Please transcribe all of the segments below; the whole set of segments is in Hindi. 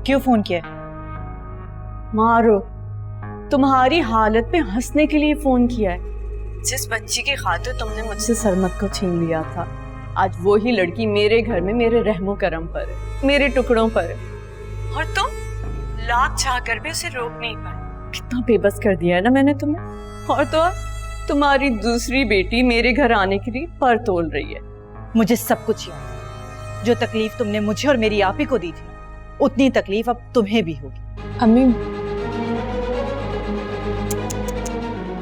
क्यों फोन किया? मारो, तुम्हारी हालत पे हंसने के लिए फोन किया है। जिस बच्ची की खातिर तुमने मुझसे सरमत को छीन लिया था, आज वो ही लड़की मेरे घर में मेरे रहमो करम पर है, मेरे टुकड़ों पर है, और तुम लाख चाह कर भी उसे रोक नहीं पाए। कितना बेबस कर दिया है ना मैंने तुम्हें। और तो और तुम्हारी दूसरी बेटी मेरे घर आने के लिए पर तोल रही है। मुझे सब कुछ याद है। जो तकलीफ तुमने मुझे और मेरी आपी को दी थी, उतनी तकलीफ अब तुम्हें भी होगी। अम्मी,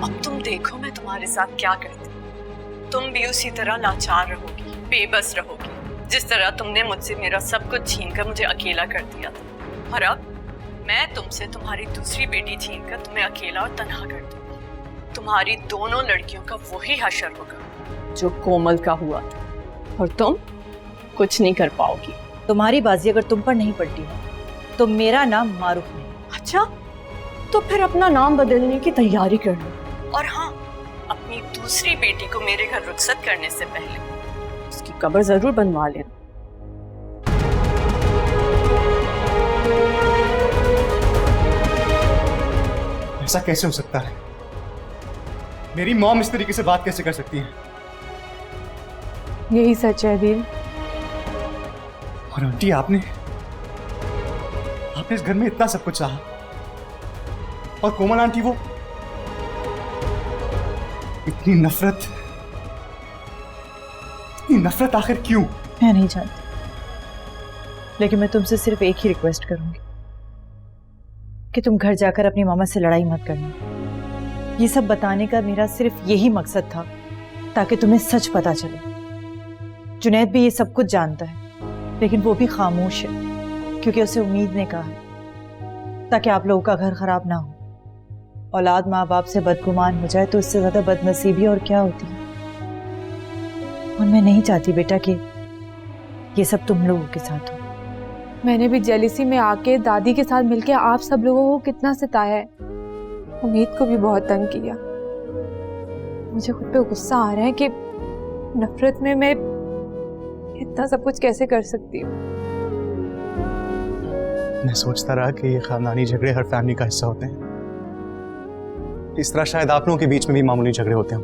अब तुम देखो मैं तुम्हारे साथ क्या करती हूँ। तुम भी उसी तरह लाचार रहोगी, बेबस रहोगी, जिस तरह तुमने मुझसे मेरा सब कुछ छीनकर मुझे अकेला कर दिया था। और अब मैं तुमसे तुम्हारी दूसरी बेटी छीनकर तुम्हें अकेला और तन्हा कर दूंगी। तुम्हारी दोनों लड़कियों का वही हशर होगा जो कोमल का हुआ था, और तुम कुछ नहीं कर पाओगी। तुम्हारी बाजी अगर तुम पर नहीं पड़ती तो मेरा नाम मारूफ नहीं। अच्छा, तो फिर अपना नाम बदलने की तैयारी कर लो। और हाँ, अपनी दूसरी बेटी को मेरे घर रुखसत करने से पहले उसकी कब्र जरूर बनवा लेना। ऐसा कैसे हो सकता है? मेरी मॉम इस तरीके से बात कैसे कर सकती है? यही सच है अदील। और आंटी, आपने इस घर में इतना सब कुछ सहा, और कोमल आंटी वो इतनी नफरत आखिर क्यों? मैं नहीं जानती, लेकिन मैं तुमसे सिर्फ एक ही रिक्वेस्ट करूंगी कि तुम घर जाकर अपनी मामा से लड़ाई मत करना। ये सब बताने का मेरा सिर्फ यही मकसद था ताकि तुम्हें सच पता चले। जुनैद भी ये सब कुछ जानता है, लेकिन वो भी खामोश है क्योंकि उसे उम्मीद ने कहा है ताकि आप लोगों का घर खराब ना हो। औलाद माँ बाप से बदगुमान हो जाए तो इससे ज्यादा बदनसीबी और क्या होती है। और मैं नहीं चाहती बेटा कि ये सब तुम लोगों के साथ हो। मैंने भी जेलिसी में आके दादी के साथ मिलके आप सब लोगों को कितना सताया है। उम्मीद को भी बहुत तंग किया। मुझे खुद पे गुस्सा आ रहा है कि नफरत में मैं इतना सब कुछ कैसे कर सकती हूँ। मैं सोचता रहा कि ये खानदानी झगड़े हर फैमिली का हिस्सा होते हैं। इस तरह शायद आप लोगों के बीच में भी मामूली झगड़े होते हों,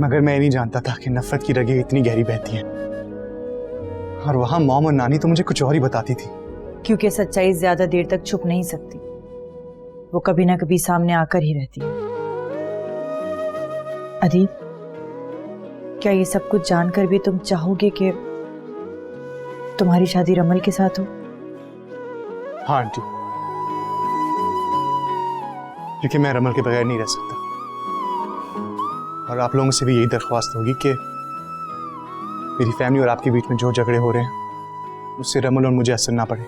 मगर मैं नहीं जानता था कि नफरत की रगें इतनी गहरी बहती हैं। और वहां मॉम और नानी तो मुझे कुछ और ही बताती थी। क्योंकि सच्चाई ज्यादा देर तक छुप नहीं सकती, वो कभी ना कभी सामने आकर ही रहती है। अदील, क्या ये सब कुछ जानकर भी तुम चाहोगे कि तुम्हारी शादी रमल के साथ हो? हाँ आंटी, क्योंकि मैं रमल के बगैर नहीं रह सकता। और आप लोगों से भी यही दरख्वास्त होगी कि मेरी फैमिली और आपके बीच में जो झगड़े हो रहे हैं उससे रमल और मुझे असर ना पड़े।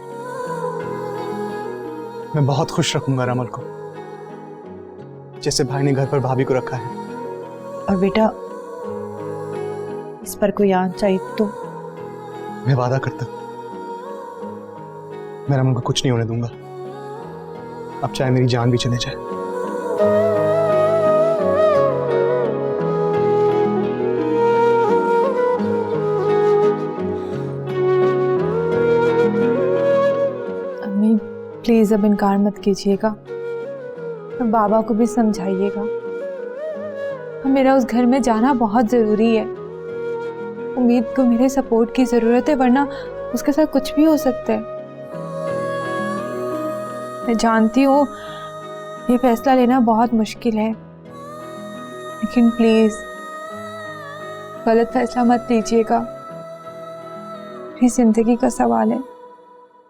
मैं बहुत खुश रखूंगा रमल को, जैसे भाई ने घर पर भाभी को रखा है। और बेटा, इस पर कोई आंच आई तो? मैं वादा करता मैं रमल को कुछ नहीं होने दूंगा, अब चाहे मेरी जान भी चले जाए। अम्मी प्लीज अब इनकार मत कीजिएगा, और बाबा को भी समझाइएगा। मेरा उस घर में जाना बहुत जरूरी है। उम्मीद को मेरे सपोर्ट की जरूरत है, वरना उसके साथ कुछ भी हो सकता है। मैं जानती हूँ ये फैसला लेना बहुत मुश्किल है, लेकिन प्लीज गलत फैसला मत लीजिएगा। मेरी जिंदगी का सवाल है।